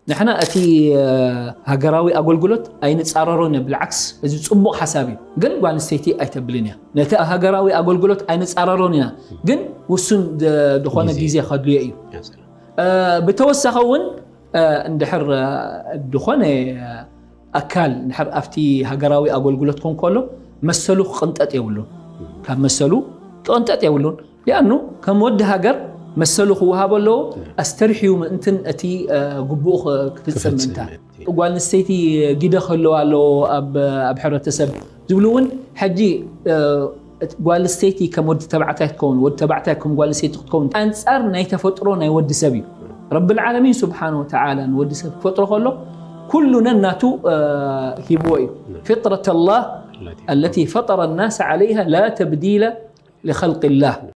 نحن أتي هجراوي أقول قلت أي نتصاررون بالعكس إذا صبوا حسابي قل قال نستيتي أي تبلينيا نتا هجراوي أقول قلت أي نتصاررون قل وسن دخونا جيزي خدلي أيو بتوسخون ندحر دخونا أكل نحر أفتي هجراوي أقول قلت كون كله مسلو قنطات يقولون كم مسلو قنطات يقولون لأنه كم ود هجر مسلو خوها بلو استرحيو من انتن اتي قبوخ كتسم انتا وقال نستيتي جدا خلو على اب حرتسب زبلون حجي قال نستيتي كمود تبعتكم ود تبعتكم قال نستيتي تكون انصار ناي تفطرو ناي ود سبي رب العالمين سبحانه وتعالى ود سب فطرو خلو كلنا ناتو هيبوي فطرة الله التي فطر الناس عليها لا تبديل لخلق الله